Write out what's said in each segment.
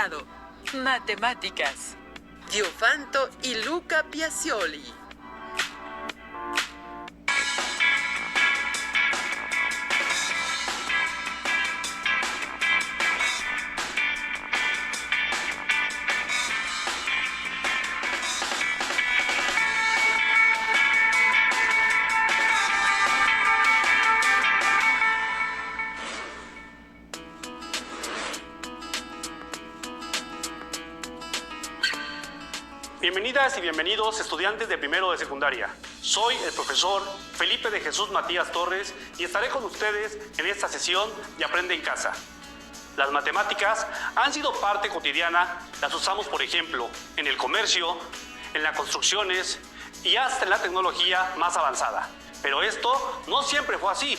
llamado Matemáticas. Diofanto y Luca Pacioli. Bienvenidas y bienvenidos estudiantes de primero de secundaria. Soy el profesor Felipe de Jesús Matías Torres y estaré con ustedes en esta sesión de Aprende en Casa. Las matemáticas han sido parte cotidiana, las usamos por ejemplo en el comercio, en las construcciones y hasta en la tecnología más avanzada. Pero esto no siempre fue así.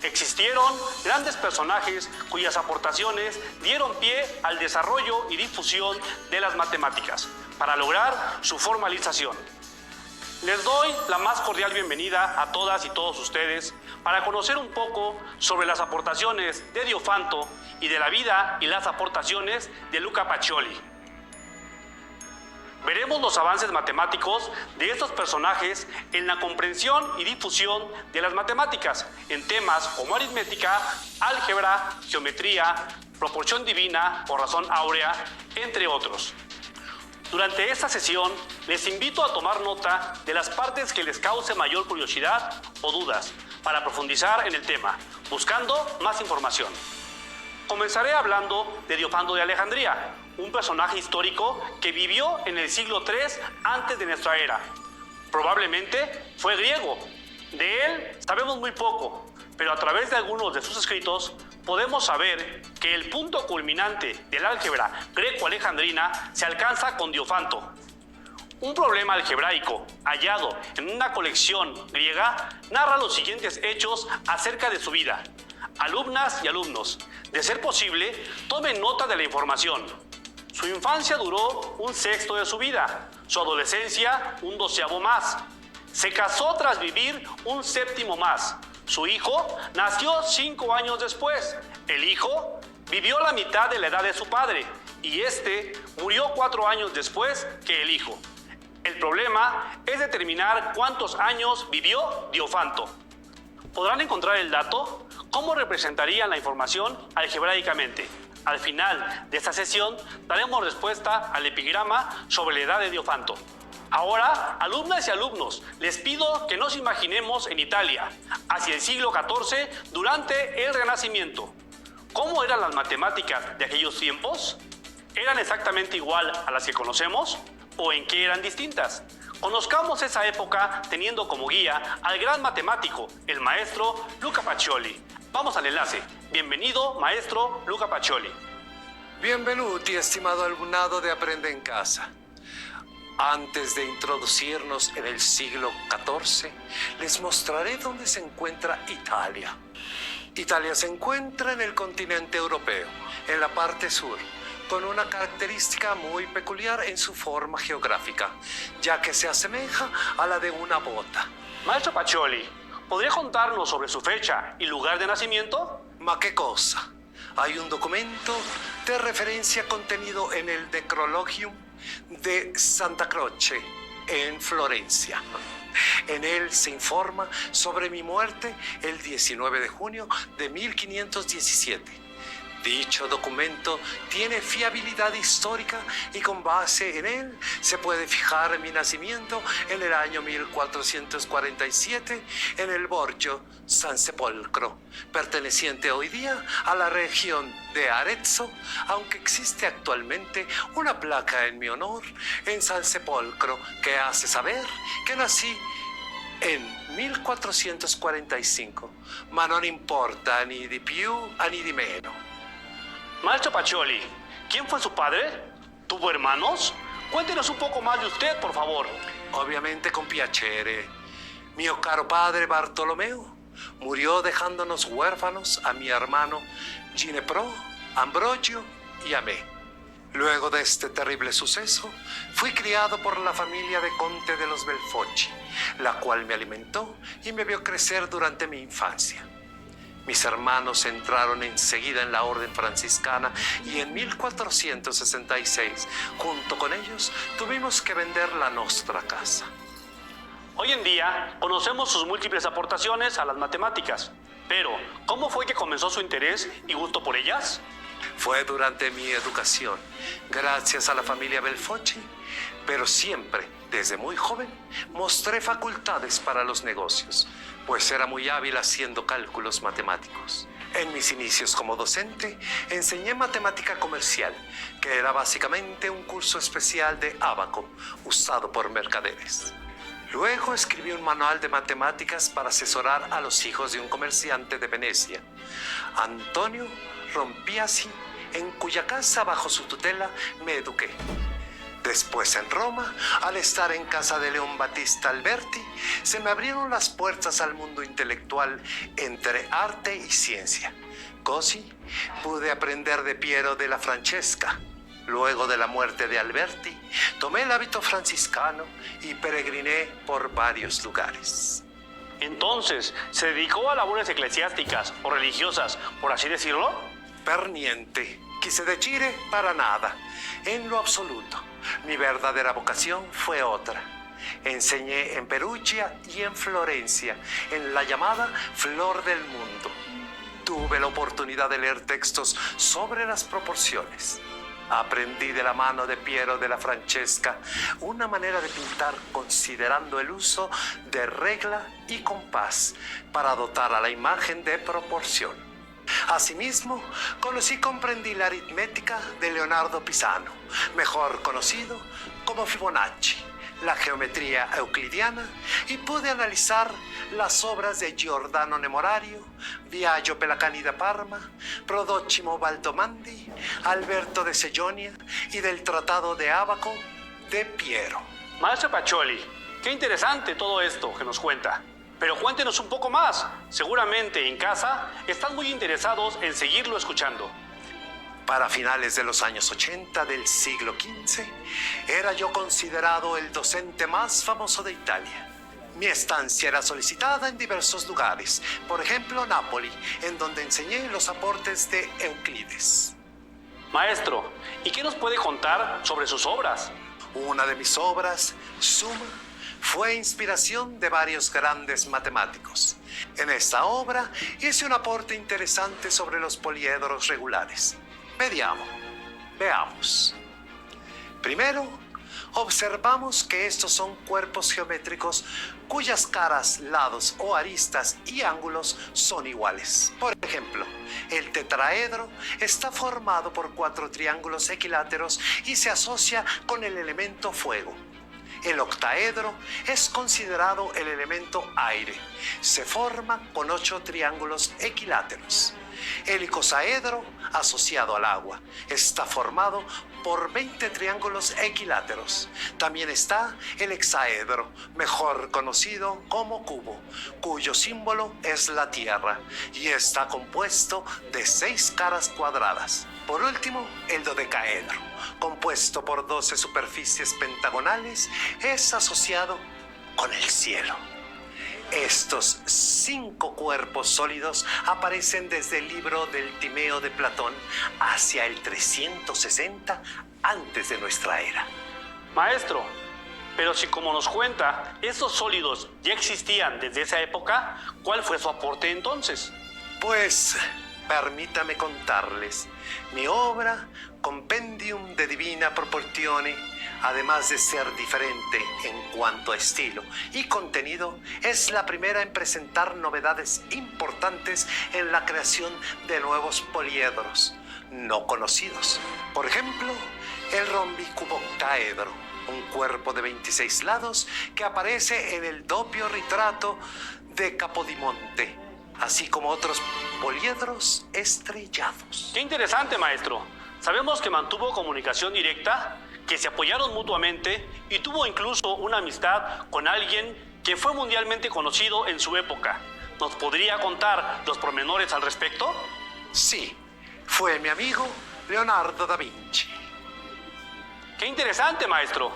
Existieron grandes personajes cuyas aportaciones dieron pie al desarrollo y difusión de las matemáticas para lograr su formalización. Les doy la más cordial bienvenida a todas y todos ustedes para conocer un poco sobre las aportaciones de Diofanto y de la vida y las aportaciones de Luca Pacioli. Veremos los avances matemáticos de estos personajes en la comprensión y difusión de las matemáticas en temas como aritmética, álgebra, geometría, proporción divina o razón áurea, entre otros. Durante esta sesión les invito a tomar nota de las partes que les cause mayor curiosidad o dudas para profundizar en el tema, buscando más información. Comenzaré hablando de Diofanto de Alejandría, un personaje histórico que vivió en el siglo III antes de nuestra era. Probablemente fue griego. De él sabemos muy poco, pero a través de algunos de sus escritos podemos saber que el punto culminante del álgebra greco-alejandrina se alcanza con Diofanto. Un problema algebraico hallado en una colección griega narra los siguientes hechos acerca de su vida. Alumnas y alumnos, de ser posible, tomen nota de la información. Su infancia duró 1/6 de su vida, su adolescencia 1/12 más. Se casó tras vivir 1/7 más. Su hijo nació 5 años después. El hijo vivió la mitad de la edad de su padre y este murió 4 años después que el hijo. El problema es determinar cuántos años vivió Diofanto. ¿Podrán encontrar el dato? ¿Cómo representarían la información algebraicamente? Al final de esta sesión daremos respuesta al epigrama sobre la edad de Diofanto. Ahora, alumnas y alumnos, les pido que nos imaginemos en Italia, hacia el siglo XIV, durante el Renacimiento. ¿Cómo eran las matemáticas de aquellos tiempos? ¿Eran exactamente igual a las que conocemos? ¿O en qué eran distintas? Conozcamos esa época teniendo como guía al gran matemático, el maestro Luca Pacioli. Vamos al enlace. Bienvenido, maestro Luca Pacioli. Benvenuti, estimado alumnado de Aprende en Casa. Antes de introducirnos en el siglo XIV, les mostraré dónde se encuentra Italia. Italia se encuentra en el continente europeo, en la parte sur, con una característica muy peculiar en su forma geográfica, ya que se asemeja a la de una bota. Maestro Pacioli, ¿podría contarnos sobre su fecha y lugar de nacimiento? ¿Ma qué cosa? Hay un documento de referencia contenido en el Decrologium de Santa Croce, en Florencia. En él se informa sobre mi muerte el 19 de junio de 1517. Dicho documento tiene fiabilidad histórica y con base en él se puede fijar mi nacimiento en el año 1447 en el Borgio San Sepolcro, perteneciente hoy día a la región de Arezzo, aunque existe actualmente una placa en mi honor en San Sepolcro que hace saber que nací en 1445, ma non importa ni di più ni di meno. Maestro Pacioli, ¿quién fue su padre? ¿Tuvo hermanos? Cuéntenos un poco más de usted, por favor. Obviamente con piacere. Mio caro padre Bartolomeo murió dejándonos huérfanos a mi hermano Ginepro, Ambrogio y a mí. Luego de este terrible suceso, fui criado por la familia de Conte de los Belfocci, la cual me alimentó y me vio crecer durante mi infancia. Mis hermanos entraron enseguida en la orden franciscana y en 1466, junto con ellos, tuvimos que vender la nuestra casa. Hoy en día conocemos sus múltiples aportaciones a las matemáticas, pero ¿cómo fue que comenzó su interés y gusto por ellas? Fue durante mi educación, gracias a la familia Belfocci, pero siempre, desde muy joven, mostré facultades para los negocios, pues era muy hábil haciendo cálculos matemáticos. En mis inicios como docente, enseñé matemática comercial, que era básicamente un curso especial de ábaco, usado por mercaderes. Luego escribí un manual de matemáticas para asesorar a los hijos de un comerciante de Venecia, Antonio Rompiasi, en cuya casa bajo su tutela me eduqué. Después en Roma, al estar en casa de León Battista Alberti, se me abrieron las puertas al mundo intelectual entre arte y ciencia. Così pude aprender de Piero della Francesca. Luego de la muerte de Alberti, tomé el hábito franciscano y peregriné por varios lugares. Entonces, ¿se dedicó a labores eclesiásticas o religiosas, por así decirlo? Per niente, quise decir para nada, en lo absoluto. Mi verdadera vocación fue otra. Enseñé en Perugia y en Florencia, en la llamada Flor del Mundo. Tuve la oportunidad de leer textos sobre las proporciones. Aprendí de la mano de Piero della Francesca una manera de pintar considerando el uso de regla y compás para dotar a la imagen de proporción. Asimismo, conocí y comprendí la aritmética de Leonardo Pisano, mejor conocido como Fibonacci, la geometría euclidiana, y pude analizar las obras de Giordano Nemorario, Biagio Pellacani da Parma, Prodocimo Baldomandi, Alberto de Sejonia y del Tratado de Ábaco de Piero. Maestro Pacioli, qué interesante todo esto que nos cuenta. Pero cuéntenos un poco más. Seguramente en casa están muy interesados en seguirlo escuchando. Para finales de los años 80 del siglo XV, era yo considerado el docente más famoso de Italia. Mi estancia era solicitada en diversos lugares, por ejemplo, Nápoli, en donde enseñé los aportes de Euclides. Maestro, ¿y qué nos puede contar sobre sus obras? Una de mis obras, Suma, fue inspiración de varios grandes matemáticos. En esta obra hice un aporte interesante sobre los poliedros regulares. Veamos. Primero, observamos que estos son cuerpos geométricos cuyas caras, lados o aristas y ángulos son iguales. Por ejemplo, el tetraedro está formado por 4 triángulos equiláteros y se asocia con el elemento fuego. El octaedro es considerado el elemento aire. Se forma con 8 triángulos equiláteros. El icosaedro, asociado al agua, está formado por 20 triángulos equiláteros. También está el hexaedro, mejor conocido como cubo, cuyo símbolo es la Tierra y está compuesto de 6 caras cuadradas. Por último, el dodecaedro, compuesto por 12 superficies pentagonales, es asociado con el cielo. Estos 5 cuerpos sólidos aparecen desde el libro del Timeo de Platón hacia el 360 antes de nuestra era. Maestro, pero si como nos cuenta, estos sólidos ya existían desde esa época, ¿cuál fue su aporte entonces? Pues, permítame contarles, mi obra, Compendium de Divina Proportione, además de ser diferente en cuanto a estilo y contenido, es la primera en presentar novedades importantes en la creación de nuevos poliedros no conocidos. Por ejemplo, el rombicuboctaedro, un cuerpo de 26 lados que aparece en el doppio ritrato de Capodimonte, así como otros poliedros estrellados. Qué interesante, maestro. Sabemos que mantuvo comunicación directa, que se apoyaron mutuamente y tuvo incluso una amistad con alguien que fue mundialmente conocido en su época. ¿Nos podría contar los pormenores al respecto? Sí, fue mi amigo Leonardo da Vinci. ¡Qué interesante, maestro!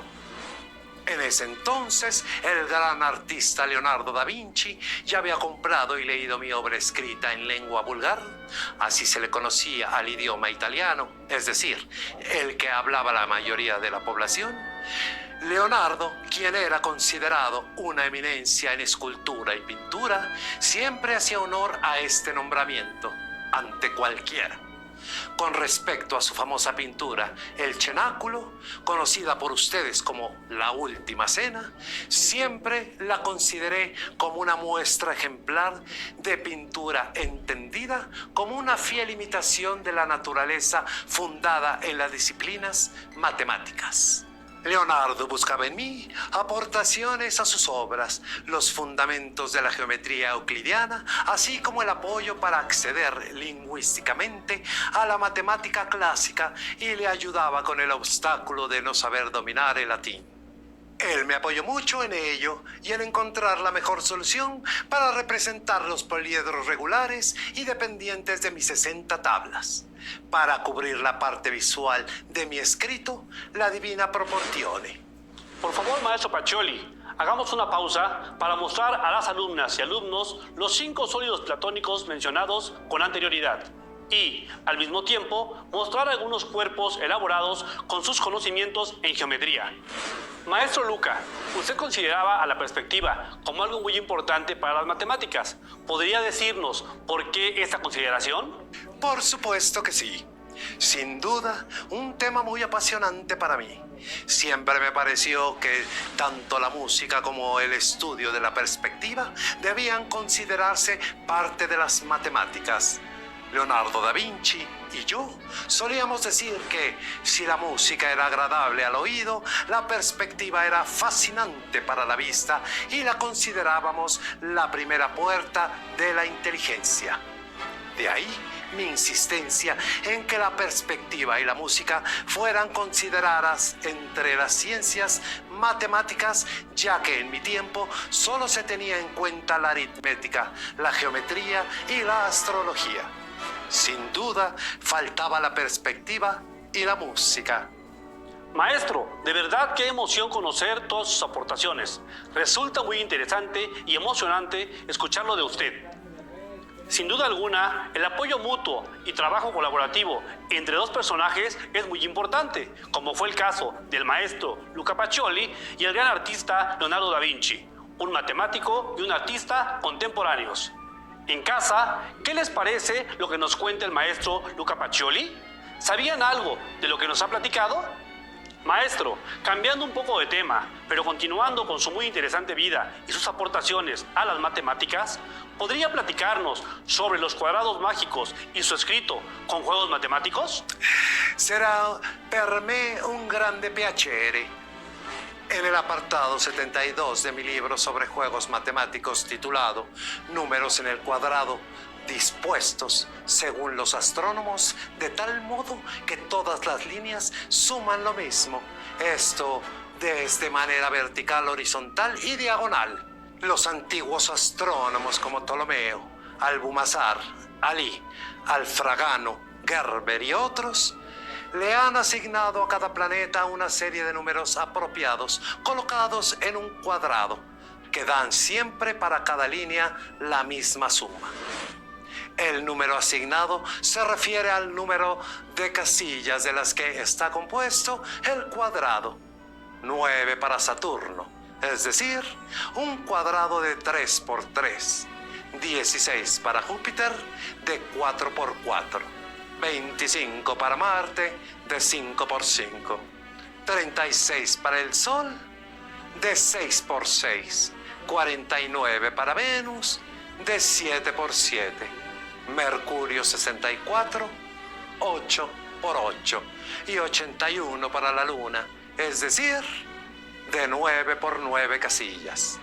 En ese entonces, el gran artista Leonardo da Vinci ya había comprado y leído mi obra escrita en lengua vulgar, así se le conocía al idioma italiano, es decir, el que hablaba la mayoría de la población. Leonardo, quien era considerado una eminencia en escultura y pintura, siempre hacía honor a este nombramiento, ante cualquiera. Con respecto a su famosa pintura, El Cenáculo, conocida por ustedes como La Última Cena, siempre la consideré como una muestra ejemplar de pintura entendida como una fiel imitación de la naturaleza fundada en las disciplinas matemáticas. Leonardo buscaba en mí aportaciones a sus obras, los fundamentos de la geometría euclidiana, así como el apoyo para acceder lingüísticamente a la matemática clásica, y le ayudaba con el obstáculo de no saber dominar el latín. Él me apoyó mucho en ello y en encontrar la mejor solución para representar los poliedros regulares y dependientes de mis 60 tablas. Para cubrir la parte visual de mi escrito, la Divina Proportione. Por favor, maestro Pacioli, hagamos una pausa para mostrar a las alumnas y alumnos los 5 sólidos platónicos mencionados con anterioridad y, al mismo tiempo, mostrar algunos cuerpos elaborados con sus conocimientos en geometría. Maestro Luca, usted consideraba a la perspectiva como algo muy importante para las matemáticas. ¿Podría decirnos por qué esta consideración? Por supuesto que sí. Sin duda, un tema muy apasionante para mí. Siempre me pareció que tanto la música como el estudio de la perspectiva debían considerarse parte de las matemáticas. Leonardo da Vinci y yo solíamos decir que si la música era agradable al oído, la perspectiva era fascinante para la vista y la considerábamos la primera puerta de la inteligencia. De ahí mi insistencia en que la perspectiva y la música fueran consideradas entre las ciencias matemáticas, ya que en mi tiempo solo se tenía en cuenta la aritmética, la geometría y la astrología. Sin duda, faltaba la perspectiva y la música. Maestro, de verdad qué emoción conocer todas sus aportaciones. Resulta muy interesante y emocionante escucharlo de usted. Sin duda alguna, el apoyo mutuo y trabajo colaborativo entre dos personajes es muy importante, como fue el caso del maestro Luca Pacioli y el gran artista Leonardo da Vinci, un matemático y un artista contemporáneos. En casa, ¿qué les parece lo que nos cuenta el maestro Luca Pacioli? ¿Sabían algo de lo que nos ha platicado? Maestro, cambiando un poco de tema, pero continuando con su muy interesante vida y sus aportaciones a las matemáticas, ¿podría platicarnos sobre los cuadrados mágicos y su escrito con juegos matemáticos? Será per me un grande piacere. En el apartado 72 de mi libro sobre juegos matemáticos titulado Números en el cuadrado, dispuestos según los astrónomos de tal modo que todas las líneas suman lo mismo, esto desde manera vertical, horizontal y diagonal. Los antiguos astrónomos como Ptolomeo, Albumazar, Alí, Alfragano, Gerber y otros le han asignado a cada planeta una serie de números apropiados colocados en un cuadrado que dan siempre para cada línea la misma suma. El número asignado se refiere al número de casillas de las que está compuesto el cuadrado. 9 para Saturno, es decir, un cuadrado de 3 por 3. 16 para Júpiter, de 4 por 4. 25 para Marte, de 5 por 5. 36 para el Sol, de 6 por 6. 49 para Venus, de 7 por 7. Mercurio 64, 8 por 8. Y 81 para la Luna, es decir, de 9 por 9 casillas.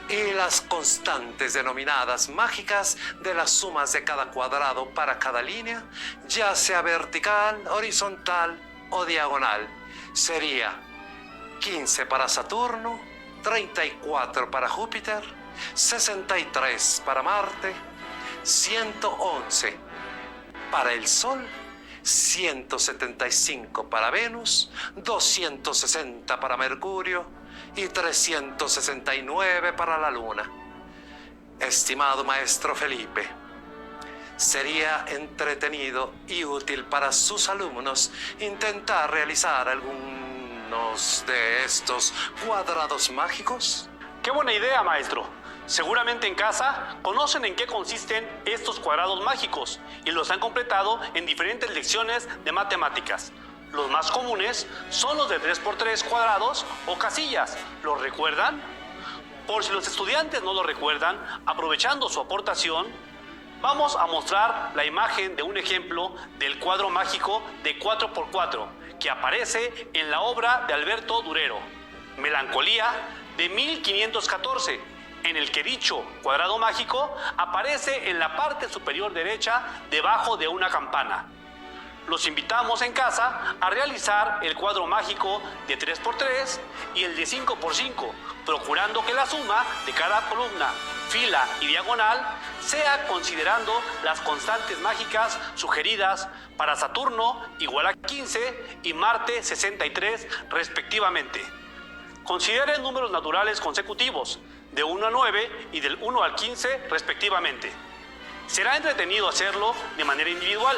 Y las constantes denominadas mágicas de las sumas de cada cuadrado para cada línea, ya sea vertical, horizontal o diagonal, sería 15 para Saturno, 34 para Júpiter, 63 para Marte, 111 para el Sol, 175 para Venus, 260 para Mercurio y 369 para la Luna. Estimado maestro Felipe, sería entretenido y útil para sus alumnos intentar realizar algunos de estos cuadrados mágicos. ¡Qué buena idea, maestro! Seguramente en casa conocen en qué consisten estos cuadrados mágicos y los han completado en diferentes lecciones de matemáticas. Los más comunes son los de 3×3 cuadrados o casillas. ¿Los recuerdan? Por si los estudiantes no lo recuerdan, aprovechando su aportación, vamos a mostrar la imagen de un ejemplo del cuadro mágico de 4×4 que aparece en la obra de Alberto Durero, Melancolía, de 1514, en el que dicho cuadrado mágico aparece en la parte superior derecha debajo de una campana. Los invitamos en casa a realizar el cuadro mágico de 3×3 y el de 5×5, procurando que la suma de cada columna, fila y diagonal sea considerando las constantes mágicas sugeridas para Saturno igual a 15 y Marte 63 respectivamente. Consideren números naturales consecutivos de 1 a 9 y del 1 al 15 respectivamente. Será entretenido hacerlo de manera individual.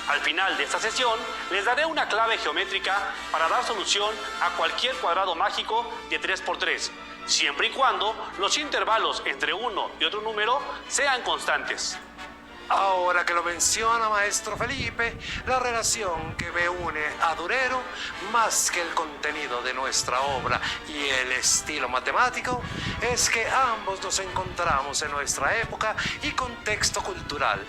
Al final de esta sesión les daré una clave geométrica para dar solución a cualquier cuadrado mágico de 3×3, siempre y cuando los intervalos entre uno y otro número sean constantes. Ahora que lo menciona, maestro Felipe, la relación que me une a Durero, más que el contenido de nuestra obra y el estilo matemático, es que ambos nos encontramos en nuestra época y contexto cultural,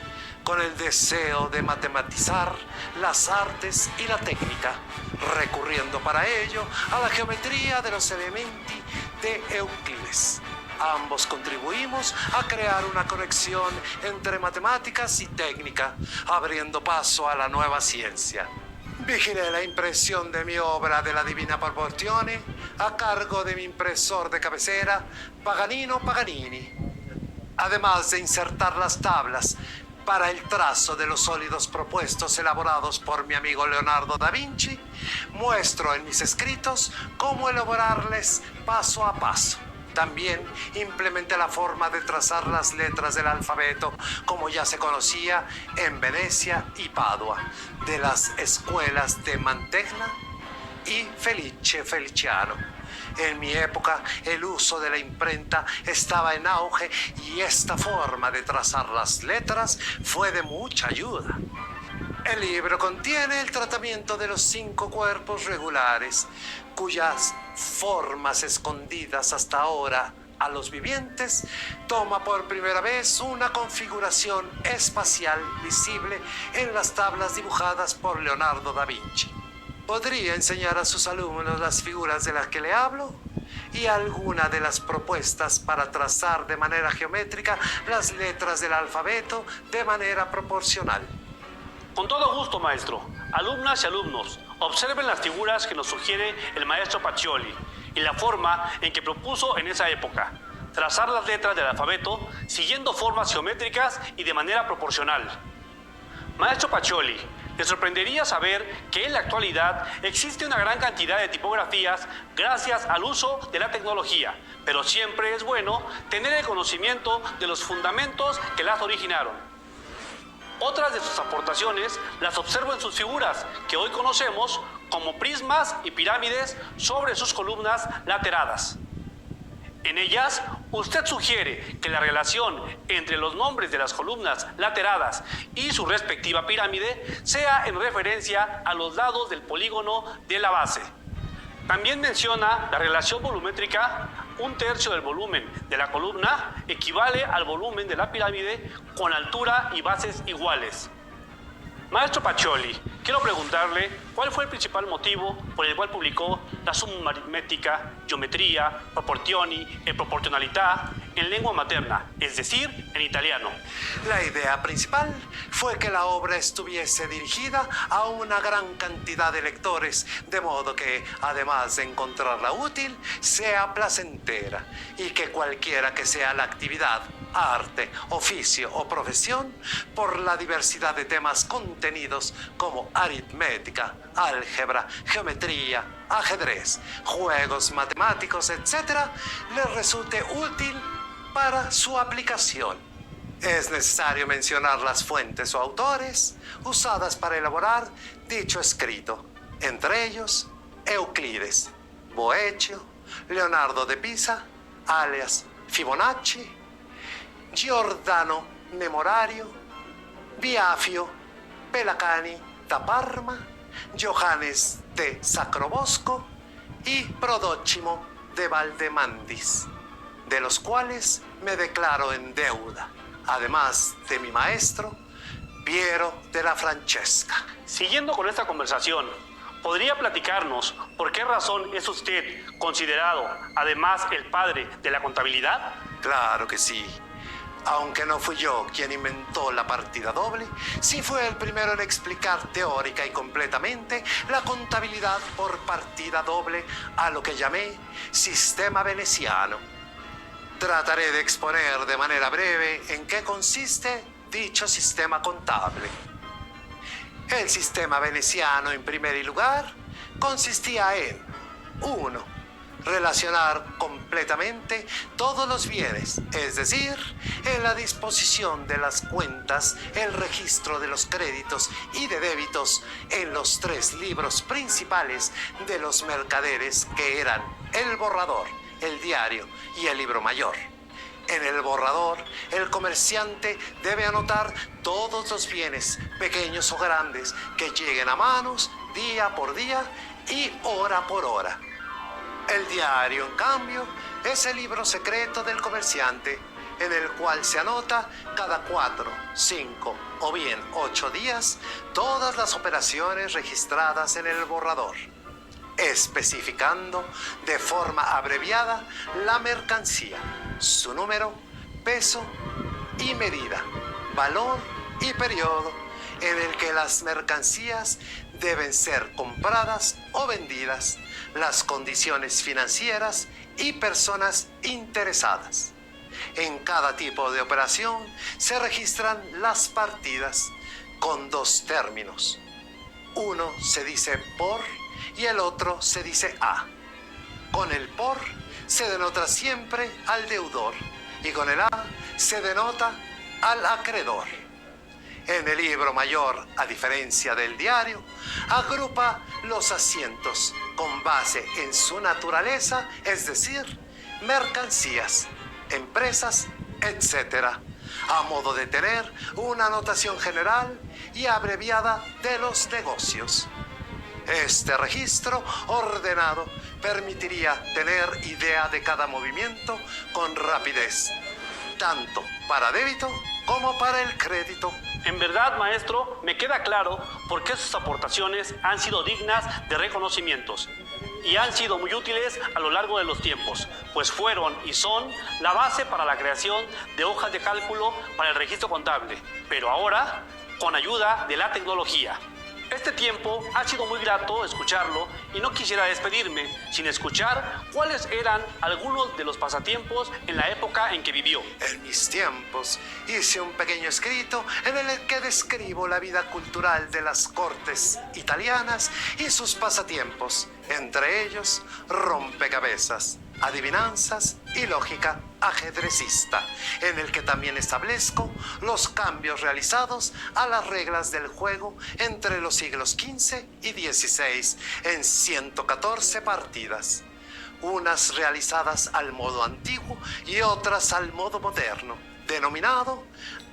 con el deseo de matematizar las artes y la técnica, recurriendo para ello a la geometría de los elementi de Euclides. Ambos contribuimos a crear una conexión entre matemáticas y técnica, abriendo paso a la nueva ciencia. Vigilé la impresión de mi obra de la Divina Proporzione a cargo de mi impresor de cabecera, Paganino Paganini. Además de insertar las tablas para el trazo de los sólidos propuestos elaborados por mi amigo Leonardo da Vinci, muestro en mis escritos cómo elaborarles paso a paso. También implementé la forma de trazar las letras del alfabeto, como ya se conocía en Venecia y Padua, de las escuelas de Mantegna y Felice Feliciano. En mi época, el uso de la imprenta estaba en auge y esta forma de trazar las letras fue de mucha ayuda. El libro contiene el tratamiento de los 5 cuerpos regulares, cuyas formas escondidas hasta ahora a los vivientes toma por primera vez una configuración espacial visible en las tablas dibujadas por Leonardo da Vinci. ¿Podría enseñar a sus alumnos las figuras de las que le hablo? Y alguna de las propuestas para trazar de manera geométrica las letras del alfabeto de manera proporcional. Con todo gusto, maestro. Alumnas y alumnos, observen las figuras que nos sugiere el maestro Pacioli y la forma en que propuso en esa época. Trazar las letras del alfabeto siguiendo formas geométricas y de manera proporcional. Maestro Pacioli, le sorprendería saber que en la actualidad existe una gran cantidad de tipografías gracias al uso de la tecnología, pero siempre es bueno tener el conocimiento de los fundamentos que las originaron. Otras de sus aportaciones las observo en sus figuras, que hoy conocemos como prismas y pirámides sobre sus columnas lateradas. En ellas, usted sugiere que la relación entre los nombres de las columnas lateradas y su respectiva pirámide sea en referencia a los lados del polígono de la base. También menciona la relación volumétrica: 1/3 del volumen de la columna equivale al volumen de la pirámide con altura y bases iguales. Maestro Pacioli, quiero preguntarle cuál fue el principal motivo por el cual publicó la Summa Aritmetica, Geometria, Proporzioni e Proporzionalità en lengua materna, es decir, en italiano. La idea principal fue que la obra estuviese dirigida a una gran cantidad de lectores, de modo que, además de encontrarla útil, sea placentera y que cualquiera que sea la actividad arte, oficio o profesión por la diversidad de temas contenidos como aritmética, álgebra, geometría, ajedrez, juegos matemáticos, etc., les resulte útil para su aplicación. Es necesario mencionar las fuentes o autores usadas para elaborar dicho escrito, entre ellos Euclides, Boecio, Leonardo de Pisa, alias Fibonacci, Giordano Memorario, Biafio, Pelacani da Parma, Johannes de Sacrobosco y Prodóchimo de Valdemandis, de los cuales me declaro en deuda, además de mi maestro, Piero de la Francesca. Siguiendo con esta conversación, ¿podría platicarnos por qué razón es usted considerado, además, el padre de la contabilidad? Claro que sí. Aunque no fui yo quien inventó la partida doble, sí fue el primero en explicar teórica y completamente la contabilidad por partida doble, a lo que llamé sistema veneciano. Trataré de exponer de manera breve en qué consiste dicho sistema contable. El sistema veneciano, en primer lugar, consistía en 1. Relacionar completamente todos los bienes, es decir, en la disposición de las cuentas, el registro de los créditos y de débitos en los 3 libros principales de los mercaderes, que eran el borrador, el diario y el libro mayor. En el borrador, el comerciante debe anotar todos los bienes, pequeños o grandes, que lleguen a manos día por día y hora por hora. El diario, en cambio, es el libro secreto del comerciante, en el cual se anota cada 4, 5 o bien 8 días todas las operaciones registradas en el borrador, especificando de forma abreviada la mercancía, su número, peso y medida, valor y periodo en el que las mercancías deben ser compradas o vendidas, las condiciones financieras y personas interesadas. En cada tipo de operación se registran las partidas con 2 términos. Uno se dice por y el otro se dice a. Con el por se denota siempre al deudor y con el a se denota al acreedor. En el libro mayor, a diferencia del diario, agrupa los asientos con base en su naturaleza, es decir, mercancías, empresas, etc., a modo de tener una anotación general y abreviada de los negocios. Este registro ordenado permitiría tener idea de cada movimiento con rapidez, tanto para débito como para el crédito. En verdad, maestro, me queda claro por qué sus aportaciones han sido dignas de reconocimientos y han sido muy útiles a lo largo de los tiempos, pues fueron y son la base para la creación de hojas de cálculo para el registro contable, pero ahora con ayuda de la tecnología. Este tiempo ha sido muy grato escucharlo y no quisiera despedirme sin escuchar cuáles eran algunos de los pasatiempos en la época en que vivió. En mis tiempos hice un pequeño escrito en el que describo la vida cultural de las cortes italianas y sus pasatiempos, entre ellos rompecabezas, adivinanzas y lógica ajedrecista, en el que también establezco los cambios realizados a las reglas del juego entre los siglos XV y XVI en 114 partidas, unas realizadas al modo antiguo y otras al modo moderno, denominado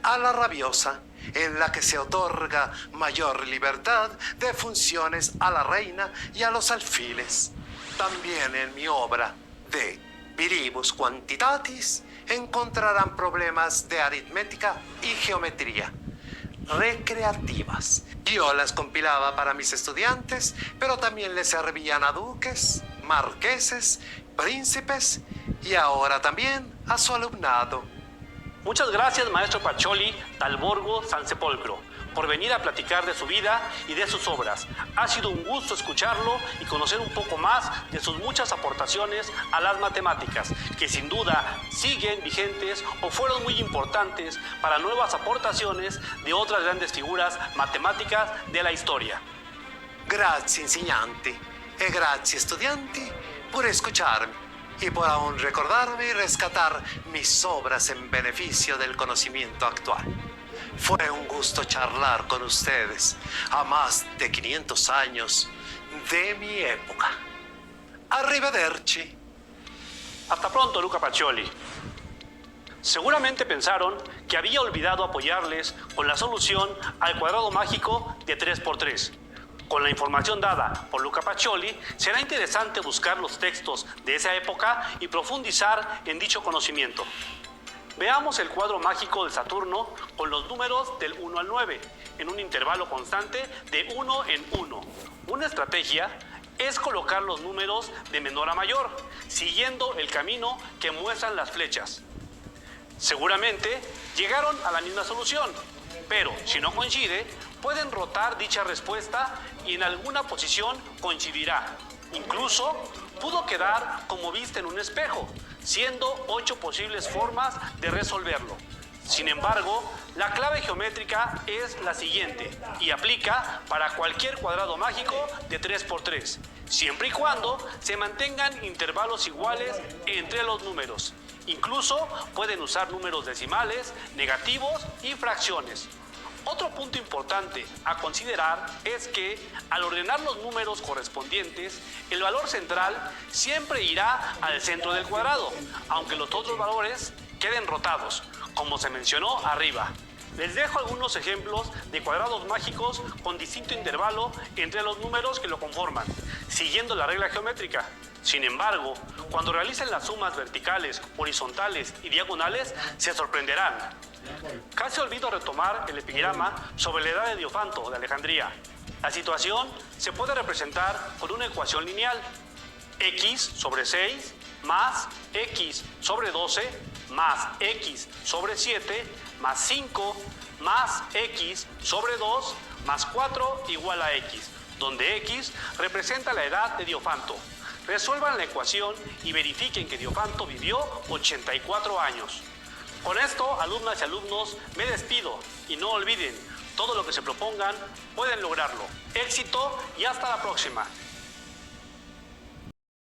a la rabiosa, en la que se otorga mayor libertad de funciones a la reina y a los alfiles. También en mi obra de Viribus Quantitatis encontrarán problemas de aritmética y geometría recreativas. Yo las compilaba para mis estudiantes, pero también les servían a duques, marqueses, príncipes y ahora también a su alumnado. Muchas gracias, maestro Pacioli Dalborgo Sansepolcro, por venir a platicar de su vida y de sus obras. Ha sido un gusto escucharlo y conocer un poco más de sus muchas aportaciones a las matemáticas, que sin duda siguen vigentes o fueron muy importantes para nuevas aportaciones de otras grandes figuras matemáticas de la historia. Grazie insegnanti e grazie estudianti por escucharme y por aún recordarme y rescatar mis obras en beneficio del conocimiento actual. Fue un gusto charlar con ustedes a más de 500 años de mi época. Arrivederci. Hasta pronto, Luca Pacioli. Seguramente pensaron que había olvidado apoyarles con la solución al cuadrado mágico de 3×3. Con la información dada por Luca Pacioli, será interesante buscar los textos de esa época y profundizar en dicho conocimiento. Veamos el cuadro mágico de Saturno con los números del 1 al 9, en un intervalo constante de 1 en 1. Una estrategia es colocar los números de menor a mayor, siguiendo el camino que muestran las flechas. Seguramente llegaron a la misma solución, pero si no coincide, pueden rotar dicha respuesta y en alguna posición coincidirá. Incluso pudo quedar como vista en un espejo, siendo 8 posibles formas de resolverlo. Sin embargo, la clave geométrica es la siguiente y aplica para cualquier cuadrado mágico de 3×3, siempre y cuando se mantengan intervalos iguales entre los números. Incluso pueden usar números decimales, negativos y fracciones. Otro punto importante a considerar es que al ordenar los números correspondientes, el valor central siempre irá al centro del cuadrado, aunque los otros valores queden rotados, como se mencionó arriba. Les dejo algunos ejemplos de cuadrados mágicos con distinto intervalo entre los números que lo conforman, siguiendo la regla geométrica. Sin embargo, cuando realicen las sumas verticales, horizontales y diagonales, se sorprenderán. Casi olvido retomar el epigrama sobre la edad de Diofanto de Alejandría. La situación se puede representar con una ecuación lineal: x sobre 6 más x sobre 12 más x sobre 7 más 5 más x sobre 2 más 4 igual a x, donde x representa la edad de Diofanto. Resuelvan la ecuación y verifiquen que Diofanto vivió 84 años. Con esto, alumnas y alumnos, me despido y no olviden, todo lo que se propongan pueden lograrlo. Éxito y hasta la próxima.